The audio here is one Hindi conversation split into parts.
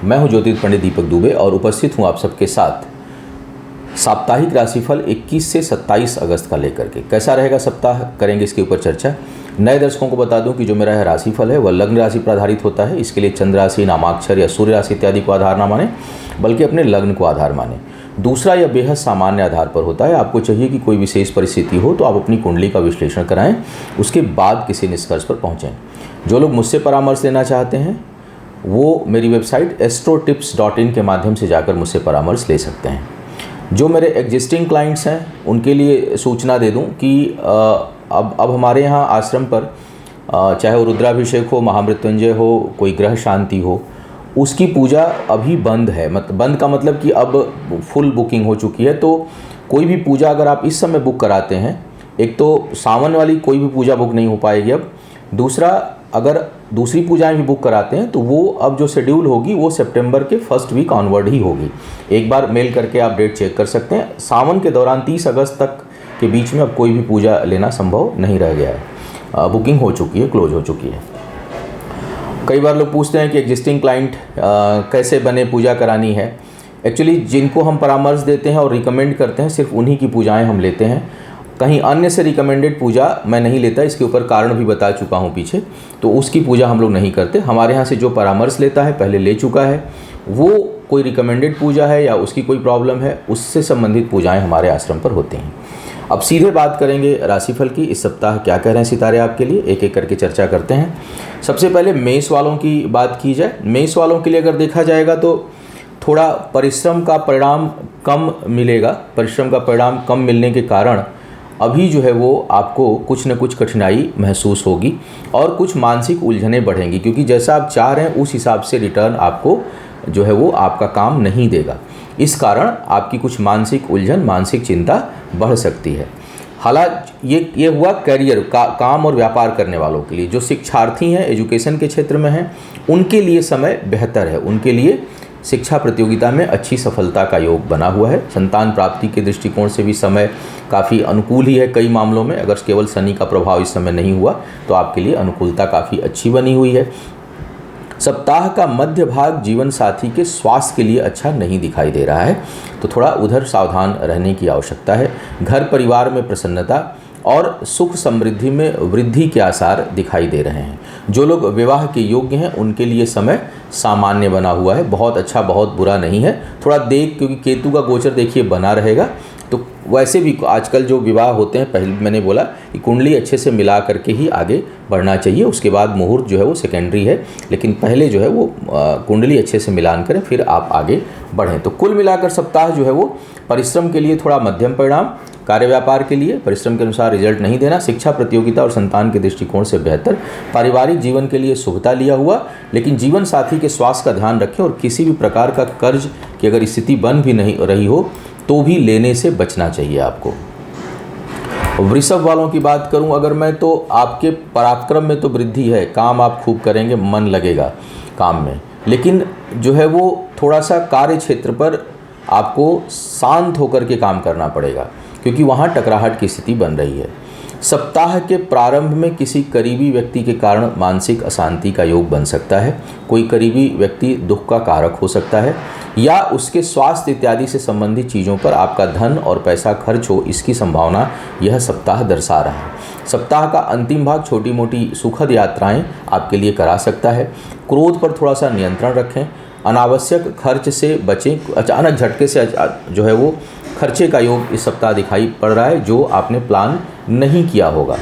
मैं हूं ज्योतिष पंडित दीपक दुबे और उपस्थित हूं आप सबके साथ साप्ताहिक राशिफल 21 से 27 अगस्त का लेकर के। कैसा रहेगा सप्ताह, करेंगे इसके ऊपर चर्चा। नए दर्शकों को बता दूं कि जो मेरा राशिफल है वह लग्न राशि पर आधारित होता है। इसके लिए चंद्र राशि, नामाक्षर या सूर्य राशि इत्यादि को आधार ना माने, बल्कि अपने लग्न को आधार माने। दूसरा, यह बेहद सामान्य आधार पर होता है। आपको चाहिए कि कोई विशेष परिस्थिति हो तो आप अपनी कुंडली का विश्लेषण कराएं, उसके बाद किसी निष्कर्ष पर पहुंचें। जो लोग मुझसे परामर्श लेना चाहते हैं वो मेरी वेबसाइट astrotips.in के माध्यम से जाकर मुझसे परामर्श ले सकते हैं। जो मेरे एग्जिस्टिंग क्लाइंट्स हैं उनके लिए सूचना दे दूं कि अब हमारे यहाँ आश्रम पर चाहे वो रुद्राभिषेक हो, महामृत्युंजय हो, कोई ग्रह शांति हो, उसकी पूजा अभी बंद है। बंद का मतलब कि अब फुल बुकिंग हो चुकी है। तो कोई भी पूजा अगर आप इस समय बुक कराते हैं, एक तो सावन वाली कोई भी पूजा बुक नहीं हो पाएगी अब। दूसरा, अगर दूसरी पूजाएं भी बुक कराते हैं तो वो अब जो शेड्यूल होगी वो सितंबर के फर्स्ट वीक ऑनवर्ड ही होगी। एक बार मेल करके आप डेट चेक कर सकते हैं। सावन के दौरान 30 अगस्त तक के बीच में अब कोई भी पूजा लेना संभव नहीं रह गया है। बुकिंग हो चुकी है, क्लोज हो चुकी है। कई बार लोग पूछते हैं कि एग्जिस्टिंग क्लाइंट कैसे बने, पूजा करानी है। एक्चुअली जिनको हम परामर्श देते हैं और रिकमेंड करते हैं, सिर्फ उन्हीं की पूजाएं हम लेते हैं। कहीं अन्य से रिकमेंडेड पूजा मैं नहीं लेता, इसके ऊपर कारण भी बता चुका हूं पीछे। तो उसकी पूजा हम लोग नहीं करते। हमारे यहाँ से जो परामर्श लेता है, पहले ले चुका है, वो कोई रिकमेंडेड पूजा है या उसकी कोई प्रॉब्लम है, उससे संबंधित पूजाएं हमारे आश्रम पर होती हैं। अब सीधे बात करेंगे राशिफल की। इस सप्ताह क्या कह रहे हैं सितारे आपके लिए, एक एक करके चर्चा करते हैं। सबसे पहले मेष वालों की बात की जाए। मेष वालों के लिए अगर देखा जाएगा तो थोड़ा परिश्रम का परिणाम कम मिलेगा। परिश्रम का परिणाम कम मिलने के कारण अभी जो है वो आपको कुछ न कुछ कठिनाई महसूस होगी और कुछ मानसिक उलझनें बढ़ेंगी, क्योंकि जैसा आप चाह रहे हैं उस हिसाब से रिटर्न आपको जो है वो आपका काम नहीं देगा। इस कारण आपकी कुछ मानसिक उलझन, मानसिक चिंता बढ़ सकती है। हालांकि ये हुआ करियर का, काम और व्यापार करने वालों के लिए। जो शिक्षार्थी हैं, एजुकेशन के क्षेत्र में हैं, उनके लिए समय बेहतर है। उनके लिए शिक्षा प्रतियोगिता में अच्छी सफलता का योग बना हुआ है। संतान प्राप्ति के दृष्टिकोण से भी समय काफ़ी अनुकूल ही है कई मामलों में। अगर केवल शनि का प्रभाव इस समय नहीं हुआ तो आपके लिए अनुकूलता काफ़ी अच्छी बनी हुई है। सप्ताह का मध्य भाग जीवन साथी के स्वास्थ्य के लिए अच्छा नहीं दिखाई दे रहा है, तो थोड़ा उधर सावधान रहने की आवश्यकता है। घर परिवार में प्रसन्नता और सुख समृद्धि में वृद्धि के आसार दिखाई दे रहे हैं। जो लोग विवाह के योग्य हैं उनके लिए समय सामान्य बना हुआ है, बहुत अच्छा बहुत बुरा नहीं है। थोड़ा क्योंकि केतु का गोचर देखिए बना रहेगा, तो वैसे भी आजकल जो विवाह होते हैं, पहले मैंने बोला कि कुंडली अच्छे से मिला करके ही आगे बढ़ना चाहिए। उसके बाद मुहूर्त जो है वो सेकेंडरी है, लेकिन पहले जो है वो कुंडली अच्छे से मिलान करें, फिर आप आगे बढ़ें। तो कुल मिलाकर सप्ताह जो है वो परिश्रम के लिए थोड़ा मध्यम परिणाम, कार्य व्यापार के लिए परिश्रम के अनुसार रिजल्ट नहीं देना, शिक्षा प्रतियोगिता और संतान के दृष्टिकोण से बेहतर, पारिवारिक जीवन के लिए शुभता लिया हुआ, लेकिन जीवन साथी के स्वास्थ्य का ध्यान रखें और किसी भी प्रकार का कर्ज की अगर स्थिति बन भी नहीं रही हो तो भी लेने से बचना चाहिए आपको। वृषभ वालों की बात करूं अगर मैं, तो आपके पराक्रम में तो वृद्धि है, काम आप खूब करेंगे, मन लगेगा काम में, लेकिन जो है वो थोड़ा सा कार्य क्षेत्र पर आपको शांत होकर के काम करना पड़ेगा, क्योंकि वहाँ टकराहट की स्थिति बन रही है। सप्ताह के प्रारंभ में किसी करीबी व्यक्ति के कारण मानसिक अशांति का योग बन सकता है। कोई करीबी व्यक्ति दुख का कारक हो सकता है या उसके स्वास्थ्य इत्यादि से संबंधित चीज़ों पर आपका धन और पैसा खर्च हो, इसकी संभावना यह सप्ताह दर्शा रहा है। सप्ताह का अंतिम भाग छोटी मोटी सुखद यात्राएं आपके लिए करा सकता है। क्रोध पर थोड़ा सा नियंत्रण रखें, अनावश्यक खर्च से बचें। अचानक झटके से जो है वो खर्चे का योग इस सप्ताह दिखाई पड़ रहा है, जो आपने प्लान नहीं किया होगा।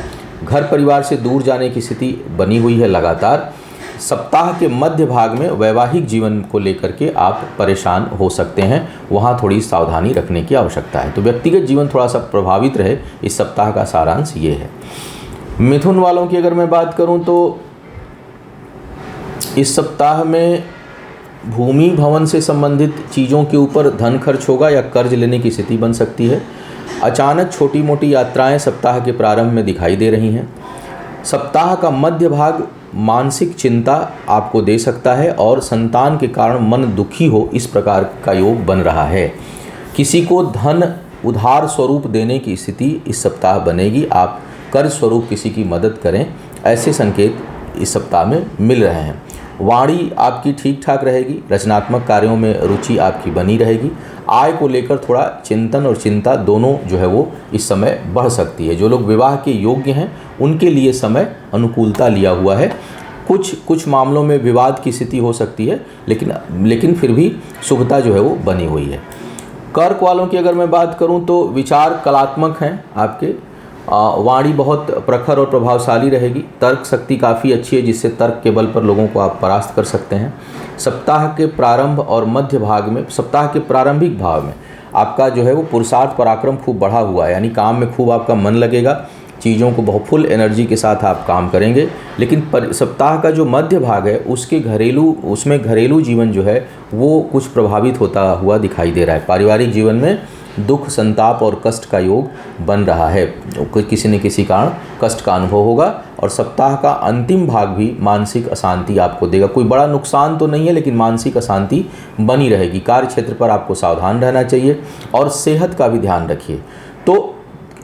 घर परिवार से दूर जाने की स्थिति बनी हुई है लगातार। सप्ताह के मध्य भाग में वैवाहिक जीवन को लेकर के आप परेशान हो सकते हैं, वहाँ थोड़ी सावधानी रखने की आवश्यकता है। तो व्यक्तिगत जीवन थोड़ा सा प्रभावित रहे, इस सप्ताह का सारांश ये है। मिथुन वालों की अगर मैं बात करूँ तो इस सप्ताह में भूमि भवन से संबंधित चीज़ों के ऊपर धन खर्च होगा या कर्ज लेने की स्थिति बन सकती है। अचानक छोटी मोटी यात्राएं सप्ताह के प्रारंभ में दिखाई दे रही हैं। सप्ताह का मध्य भाग मानसिक चिंता आपको दे सकता है और संतान के कारण मन दुखी हो, इस प्रकार का योग बन रहा है। किसी को धन उधार स्वरूप देने की स्थिति इस सप्ताह बनेगी। आप कर्ज स्वरूप किसी की मदद करें, ऐसे संकेत इस सप्ताह में मिल रहे हैं। वाणी आपकी ठीक ठाक रहेगी, रचनात्मक कार्यों में रुचि आपकी बनी रहेगी। आय को लेकर थोड़ा चिंतन और चिंता दोनों जो है वो इस समय बढ़ सकती है। जो लोग विवाह के योग्य हैं उनके लिए समय अनुकूलता लिया हुआ है। कुछ मामलों में विवाद की स्थिति हो सकती है, लेकिन फिर भी शुभता जो है वो बनी हुई है। कर्क वालों की अगर मैं बात करूं तो विचार कलात्मक हैं आपके। वाणी बहुत प्रखर और प्रभावशाली रहेगी। तर्क शक्ति काफ़ी अच्छी है, जिससे तर्क के बल पर लोगों को आप परास्त कर सकते हैं। सप्ताह के प्रारंभ और मध्य भाग में, सप्ताह के प्रारंभिक भाग में आपका जो है वो पुरुषार्थ पराक्रम खूब बढ़ा हुआ है, यानी काम में खूब आपका मन लगेगा, चीज़ों को बहुत फुल एनर्जी के साथ आप काम करेंगे। लेकिन सप्ताह का जो मध्य भाग है उसमें घरेलू जीवन जो है वो कुछ प्रभावित होता हुआ दिखाई दे रहा है। पारिवारिक जीवन में दुख, संताप और कष्ट का योग बन रहा है। किसी न किसी कारण कष्ट का अनुभव होगा। और सप्ताह का अंतिम भाग भी मानसिक अशांति आपको देगा। कोई बड़ा नुकसान तो नहीं है, लेकिन मानसिक अशांति बनी रहेगी। कार्य क्षेत्र पर आपको सावधान रहना चाहिए और सेहत का भी ध्यान रखिए। तो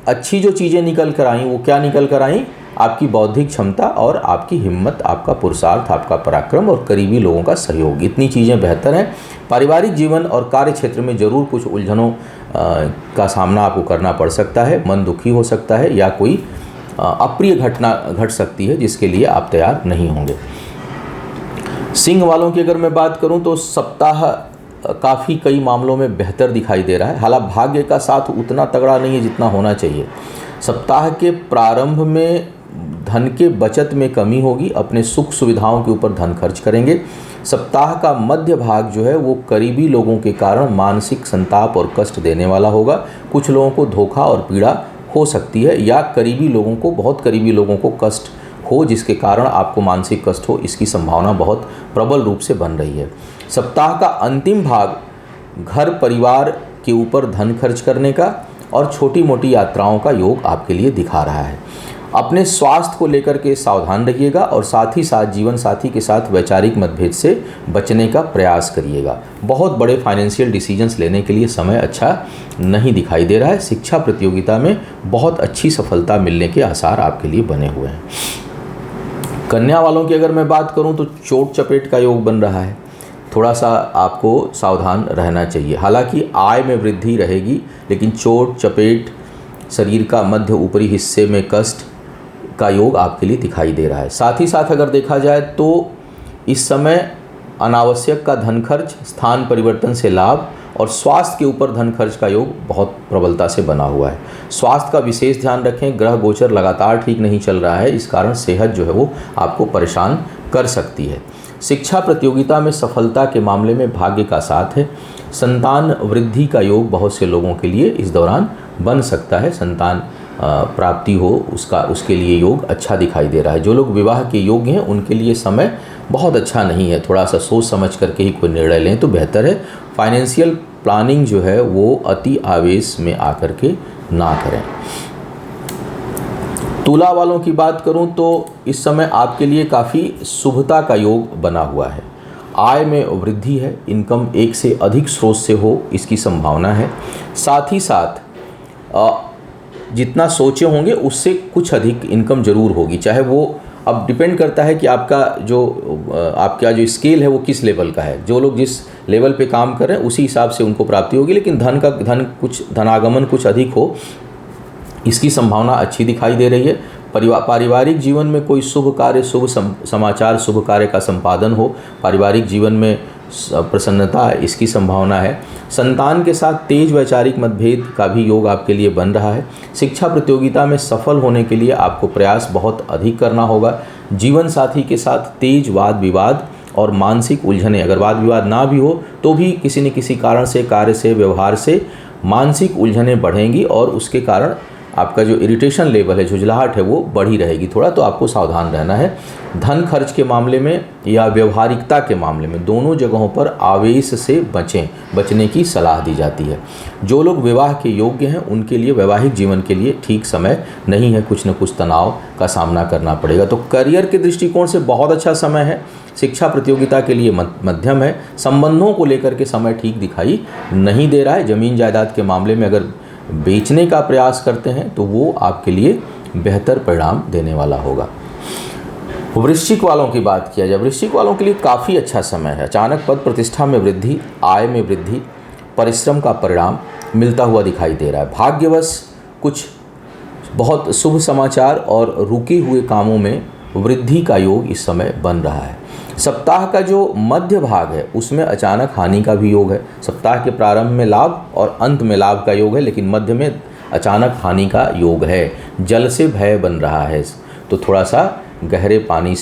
अच्छी जो चीज़ें निकल कर आई वो क्या निकल कर आई? आपकी बौद्धिक क्षमता और आपकी हिम्मत, आपका पुरुषार्थ, आपका पराक्रम और करीबी लोगों का सहयोग, इतनी चीज़ें बेहतर हैं। पारिवारिक जीवन और कार्य क्षेत्र में ज़रूर कुछ उलझनों का सामना आपको करना पड़ सकता है। मन दुखी हो सकता है या कोई अप्रिय घटना घट सकती है जिसके लिए आप तैयार नहीं होंगे। सिंह वालों की अगर मैं बात करूं तो सप्ताह काफ़ी कई मामलों में बेहतर दिखाई दे रहा है। हालांकि भाग्य का साथ उतना तगड़ा नहीं है जितना होना चाहिए। सप्ताह के प्रारंभ में धन के बचत में कमी होगी, अपने सुख सुविधाओं के ऊपर धन खर्च करेंगे। सप्ताह का मध्य भाग जो है वो करीबी लोगों के कारण मानसिक संताप और कष्ट देने वाला होगा। कुछ लोगों को धोखा और पीड़ा हो सकती है, या बहुत करीबी लोगों को कष्ट हो जिसके कारण आपको मानसिक कष्ट हो, इसकी संभावना बहुत प्रबल रूप से बन रही है। सप्ताह का अंतिम भाग घर परिवार के ऊपर धन खर्च करने का और छोटी मोटी यात्राओं का योग आपके लिए दिखा रहा है। अपने स्वास्थ्य को लेकर के सावधान रहिएगा और साथ ही साथ जीवन साथी के साथ वैचारिक मतभेद से बचने का प्रयास करिएगा। बहुत बड़े फाइनेंशियल डिसीजंस लेने के लिए समय अच्छा नहीं दिखाई दे रहा है। शिक्षा प्रतियोगिता में बहुत अच्छी सफलता मिलने के आसार आपके लिए बने हुए हैं। कन्या वालों की अगर मैं बात करूं तो चोट चपेट का योग बन रहा है, थोड़ा सा आपको सावधान रहना चाहिए। हालांकि आय में वृद्धि रहेगी, लेकिन चोट चपेट, शरीर का मध्य ऊपरी हिस्से में कष्ट का योग आपके लिए दिखाई दे रहा है। साथ ही साथ अगर देखा जाए तो इस समय अनावश्यक का धन खर्च, स्थान परिवर्तन से लाभ और स्वास्थ्य के ऊपर धन खर्च का योग बहुत प्रबलता से बना हुआ है। स्वास्थ्य का विशेष ध्यान रखें। ग्रह गोचर लगातार ठीक नहीं चल रहा है, इस कारण सेहत जो है वो आपको परेशान कर सकती है। शिक्षा प्रतियोगिता में सफलता के मामले में भाग्य का साथ है। संतान वृद्धि का योग बहुत से लोगों के लिए इस दौरान बन सकता है। संतान प्राप्ति हो उसके लिए योग अच्छा दिखाई दे रहा है। जो लोग विवाह के योग्य हैं उनके लिए समय बहुत अच्छा नहीं है। थोड़ा सा सोच समझ करके ही कोई निर्णय लें तो बेहतर है। फाइनेंशियल प्लानिंग जो है वो अति आवेश में आकर के ना करें। तुला वालों की बात करूं तो इस समय आपके लिए काफ़ी शुभता का योग बना हुआ है। आय में वृद्धि है, इनकम एक से अधिक स्रोत से हो इसकी संभावना है। साथ ही साथ जितना सोचे होंगे उससे कुछ अधिक इनकम जरूर होगी, चाहे वो अब डिपेंड करता है कि आपका जो स्केल है वो किस लेवल का है। जो लोग जिस लेवल पे काम कर रहे हैं उसी हिसाब से उनको प्राप्ति होगी, लेकिन धनागमन कुछ अधिक हो इसकी संभावना अच्छी दिखाई दे रही है। पारिवारिक जीवन में कोई शुभ कार्य, शुभ समाचार, शुभ कार्य का संपादन हो, पारिवारिक जीवन में प्रसन्नता इसकी संभावना है। संतान के साथ तेज वैचारिक मतभेद का भी योग आपके लिए बन रहा है। शिक्षा प्रतियोगिता में सफल होने के लिए आपको प्रयास बहुत अधिक करना होगा। जीवन साथी के साथ तेज वाद विवाद और मानसिक उलझने, अगर वाद विवाद ना भी हो तो भी किसी न किसी कारण से, कार्य से, व्यवहार से मानसिक उलझने बढ़ेंगी और उसके कारण आपका जो इरिटेशन लेवल है, झुंझलाहट है, वो बढ़ी रहेगी थोड़ा, तो आपको सावधान रहना है। धन खर्च के मामले में या व्यवहारिकता के मामले में दोनों जगहों पर आवेश से बचने की सलाह दी जाती है। जो लोग विवाह के योग्य हैं उनके लिए वैवाहिक जीवन के लिए ठीक समय नहीं है, कुछ न कुछ तनाव का सामना करना पड़ेगा। तो करियर के दृष्टिकोण से बहुत अच्छा समय है। शिक्षा प्रतियोगिता के लिए मध्यम है। संबंधों को लेकर के समय ठीक दिखाई नहीं दे रहा है। ज़मीन जायदाद के मामले में अगर बेचने का प्रयास करते हैं तो वो आपके लिए बेहतर परिणाम देने वाला होगा। वृश्चिक वालों की बात किया जाए, वृश्चिक वालों के लिए काफ़ी अच्छा समय है। अचानक पद प्रतिष्ठा में वृद्धि, आय में वृद्धि, परिश्रम का परिणाम मिलता हुआ दिखाई दे रहा है। भाग्यवश कुछ बहुत शुभ समाचार और रुके हुए कामों में वृद्धि का योग इस समय बन रहा है। सप्ताह का जो मध्य भाग है उसमें अचानक हानि का भी योग है। सप्ताह के प्रारंभ में लाभ और अंत में लाभ का योग है, लेकिन मध्य में अचानक हानि का योग है। जल से भय बन रहा है, तो थोड़ा सा गहरे पानी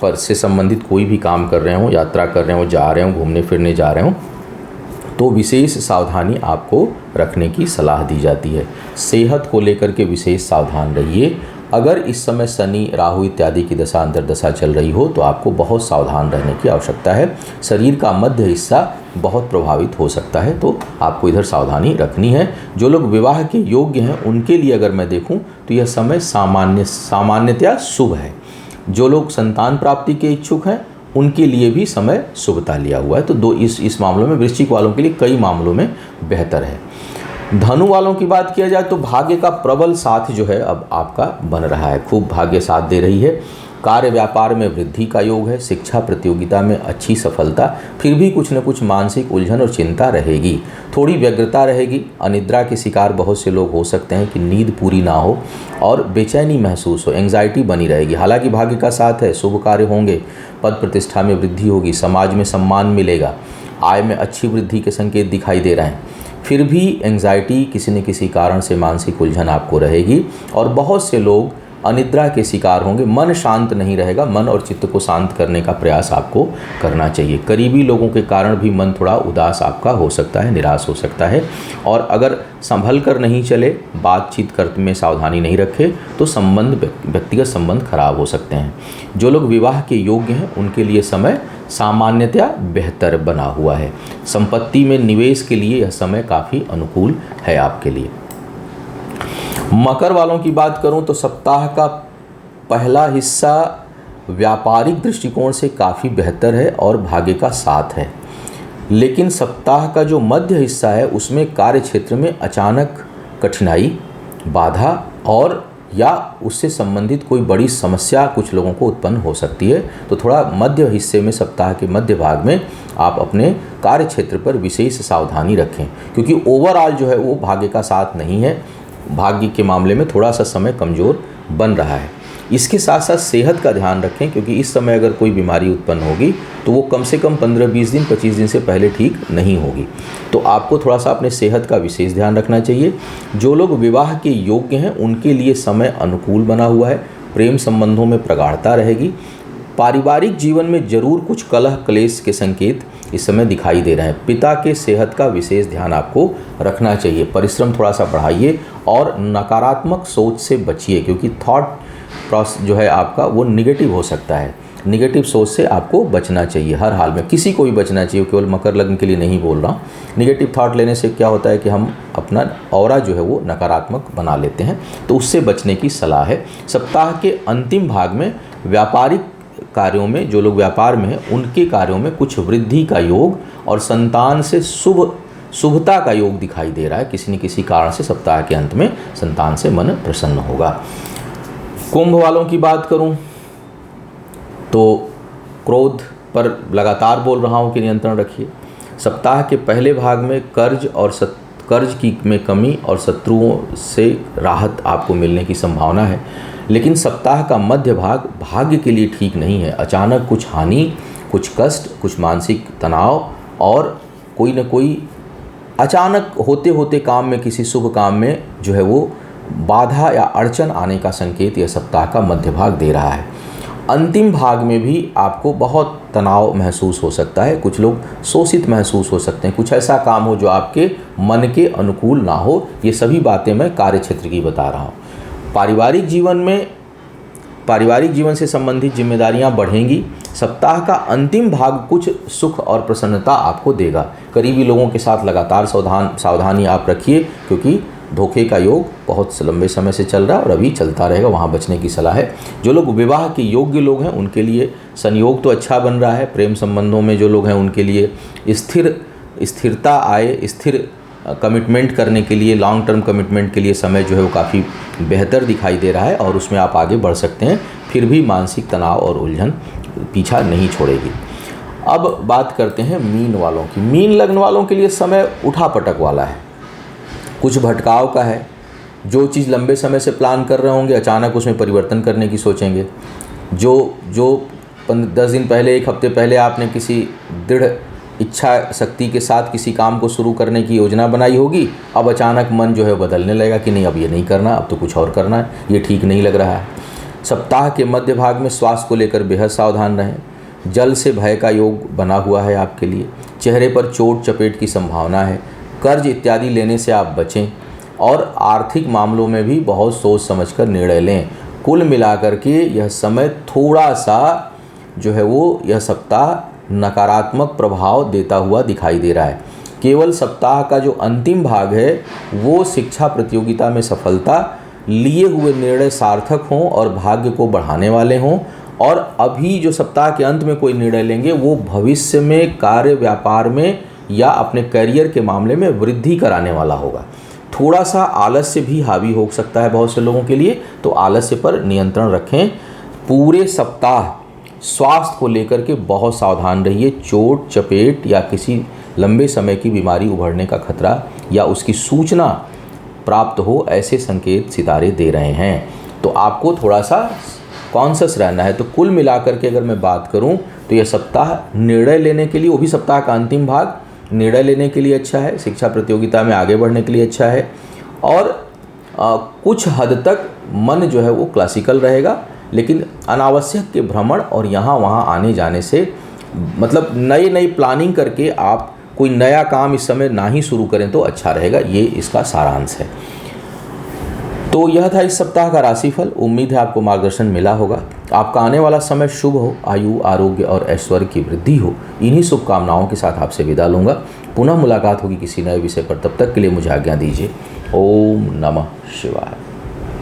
पर से संबंधित कोई भी काम कर रहे हो, यात्रा कर रहे हो, जा रहे हो, घूमने फिरने जा रहे हो, तो विशेष सावधानी आपको रखने की सलाह दी जाती है। सेहत को लेकर के विशेष सावधान रहिए। अगर इस समय शनि, राहु इत्यादि की दशा अंतर्दशा चल रही हो तो आपको बहुत सावधान रहने की आवश्यकता है। शरीर का मध्य हिस्सा बहुत प्रभावित हो सकता है, तो आपको इधर सावधानी रखनी है। जो लोग विवाह के योग्य हैं उनके लिए अगर मैं देखूं तो यह समय सामान्यतया शुभ है। जो लोग संतान प्राप्ति के इच्छुक हैं उनके लिए भी समय शुभता लिया हुआ है। तो इस मामलों में वृश्चिक वालों के लिए कई मामलों में बेहतर है। धनु वालों की बात किया जाए तो भाग्य का प्रबल साथ जो है अब आपका बन रहा है, खूब भाग्य साथ दे रही है। कार्य व्यापार में वृद्धि का योग है। शिक्षा प्रतियोगिता में अच्छी सफलता, फिर भी कुछ न कुछ मानसिक उलझन और चिंता रहेगी। थोड़ी व्यग्रता रहेगी। अनिद्रा के शिकार बहुत से लोग हो सकते हैं कि नींद पूरी ना हो और बेचैनी महसूस हो, एंग्जाइटी बनी रहेगी। हालांकि भाग्य का साथ है, शुभ कार्य होंगे, पद प्रतिष्ठा में वृद्धि होगी, समाज में सम्मान मिलेगा, आय में अच्छी वृद्धि के संकेत दिखाई दे रहे हैं। फिर भी एंग्जाइटी, किसी न किसी कारण से मानसिक उलझन आपको रहेगी और बहुत से लोग अनिद्रा के शिकार होंगे। मन शांत नहीं रहेगा। मन और चित्त को शांत करने का प्रयास आपको करना चाहिए। करीबी लोगों के कारण भी मन थोड़ा उदास आपका हो सकता है, निराश हो सकता है। और अगर संभल कर नहीं चले, बातचीत करने में सावधानी नहीं रखे तो व्यक्तिगत संबंध खराब हो सकते हैं। जो लोग विवाह के योग्य हैं उनके लिए समय सामान्यतया बेहतर बना हुआ है। संपत्ति में निवेश के लिए यह समय काफ़ी अनुकूल है आपके लिए। मकर वालों की बात करूं तो सप्ताह का पहला हिस्सा व्यापारिक दृष्टिकोण से काफ़ी बेहतर है और भाग्य का साथ है, लेकिन सप्ताह का जो मध्य हिस्सा है उसमें कार्य क्षेत्र में अचानक कठिनाई, बाधा और या उससे संबंधित कोई बड़ी समस्या कुछ लोगों को उत्पन्न हो सकती है। तो थोड़ा मध्य हिस्से में, सप्ताह के मध्य भाग में आप अपने कार्य क्षेत्र पर विशेष सावधानी रखें, क्योंकि ओवरऑल जो है वो भाग्य का साथ नहीं है। भाग्य के मामले में थोड़ा सा समय कमज़ोर बन रहा है। इसके साथ साथ सेहत का ध्यान रखें, क्योंकि इस समय अगर कोई बीमारी उत्पन्न होगी तो वो कम से कम 15-20 दिन, 25 दिन से पहले ठीक नहीं होगी। तो आपको थोड़ा सा अपने सेहत का विशेष ध्यान रखना चाहिए। जो लोग विवाह के योग्य हैं उनके लिए समय अनुकूल बना हुआ है। प्रेम संबंधों में प्रगाढ़ता रहेगी। पारिवारिक जीवन में जरूर कुछ कलह क्लेश के संकेत इस समय दिखाई दे रहे हैं। पिता के सेहत का विशेष ध्यान आपको रखना चाहिए। परिश्रम थोड़ा सा बढ़ाइए और नकारात्मक सोच से बचिए, क्योंकि थॉट प्रोसेस जो है आपका वो निगेटिव हो सकता है। निगेटिव सोच से आपको बचना चाहिए हर हाल में, किसी को भी बचना चाहिए, केवल मकर लग्न के लिए नहीं बोल रहा हूँ। निगेटिव थॉट लेने से क्या होता है कि हम अपना ऑरा जो है वो नकारात्मक बना लेते हैं, तो उससे बचने की सलाह है। सप्ताह के अंतिम भाग में व्यापारिक कार्यों में, जो लोग व्यापार में हैं उनके कार्यों में कुछ वृद्धि का योग और संतान से शुभता का योग दिखाई दे रहा है। किसी न किसी कारण से सप्ताह के अंत में संतान से मन प्रसन्न होगा। कुंभ वालों की बात करूं तो क्रोध पर लगातार बोल रहा हूं कि नियंत्रण रखिए। सप्ताह के पहले भाग में कर्ज में कमी और शत्रुओं से राहत आपको मिलने की संभावना है, लेकिन सप्ताह का मध्य भाग भाग्य के लिए ठीक नहीं है। अचानक कुछ हानि, कुछ कष्ट, कुछ मानसिक तनाव और कोई न कोई अचानक होते होते काम में, किसी शुभ काम में जो है वो बाधा या अड़चन आने का संकेत यह सप्ताह का मध्य भाग दे रहा है। अंतिम भाग में भी आपको बहुत तनाव महसूस हो सकता है। कुछ लोग शोषित महसूस हो सकते हैं। कुछ ऐसा काम हो जो आपके मन के अनुकूल ना हो। ये सभी बातें मैं कार्य क्षेत्र की बता रहा हूँ। पारिवारिक जीवन से संबंधित जिम्मेदारियां बढ़ेंगी। सप्ताह का अंतिम भाग कुछ सुख और प्रसन्नता आपको देगा। करीबी लोगों के साथ लगातार सावधानी आप रखिए, क्योंकि धोखे का योग बहुत लंबे समय से चल रहा है और अभी चलता रहेगा, वहाँ बचने की सलाह है। जो लोग विवाह के योग्य लोग हैं उनके लिए संयोग तो अच्छा बन रहा है। प्रेम संबंधों में जो लोग हैं उनके लिए स्थिरता आए, स्थिर कमिटमेंट करने के लिए, लॉन्ग टर्म कमिटमेंट के लिए समय जो है वो काफ़ी बेहतर दिखाई दे रहा है और उसमें आप आगे बढ़ सकते हैं। फिर भी मानसिक तनाव और उलझन पीछा नहीं छोड़ेगी। अब बात करते हैं मीन वालों की। मीन लग्न वालों के लिए समय उठापटक वाला है, कुछ भटकाव का है। जो चीज़ लंबे समय से प्लान कर रहे होंगे अचानक उसमें परिवर्तन करने की सोचेंगे। जो 10 दिन पहले, 1 हफ्ते पहले आपने किसी दृढ़ इच्छा शक्ति के साथ किसी काम को शुरू करने की योजना बनाई होगी, अब अचानक मन जो है बदलने लगेगा कि नहीं अब ये नहीं करना, अब तो कुछ और करना है, ये ठीक नहीं लग रहा है। सप्ताह के मध्य भाग में स्वास्थ्य को लेकर बेहद सावधान रहें। जल से भय का योग बना हुआ है आपके लिए। चेहरे पर चोट चपेट की संभावना है। कर्ज इत्यादि लेने से आप बचें और आर्थिक मामलों में भी बहुत सोच समझकर निर्णय लें। कुल मिलाकर के यह समय थोड़ा सा जो है वो यह सप्ताह नकारात्मक प्रभाव देता हुआ दिखाई दे रहा है। केवल सप्ताह का जो अंतिम भाग है वो शिक्षा प्रतियोगिता में सफलता, लिए हुए निर्णय सार्थक हों और भाग्य को बढ़ाने वाले हों। और अभी जो सप्ताह के अंत में कोई निर्णय लेंगे वो भविष्य में कार्य व्यापार में या अपने करियर के मामले में वृद्धि कराने वाला होगा। थोड़ा सा आलस्य भी हावी हो सकता है बहुत से लोगों के लिए, तो आलस्य पर नियंत्रण रखें। पूरे सप्ताह स्वास्थ्य को लेकर के बहुत सावधान रहिए। चोट चपेट या किसी लंबे समय की बीमारी उभरने का खतरा या उसकी सूचना प्राप्त हो, ऐसे संकेत सितारे दे रहे हैं। तो आपको थोड़ा सा कॉन्शियस रहना है। तो कुल मिलाकर के अगर मैं बात करूं तो यह सप्ताह निर्णय लेने के लिए, वो भी सप्ताह का अंतिम भाग, निर्णय लेने के लिए अच्छा है, शिक्षा प्रतियोगिता में आगे बढ़ने के लिए अच्छा है। और कुछ हद तक मन जो है वो क्लासिकल रहेगा, लेकिन अनावश्यक के भ्रमण और यहाँ वहाँ आने जाने से, मतलब नई प्लानिंग करके आप कोई नया काम इस समय ना ही शुरू करें तो अच्छा रहेगा। ये इसका सारांश है। तो यह था इस सप्ताह का राशिफल। उम्मीद है आपको मार्गदर्शन मिला होगा। आपका आने वाला समय शुभ हो, आयु आरोग्य और ऐश्वर्य की वृद्धि हो। इन्हीं शुभकामनाओं के साथ आपसे विदा लूँगा। पुनः मुलाकात होगी किसी नए विषय पर। तब तक के लिए मुझे आज्ञा दीजिए। ओम नमः शिवाय।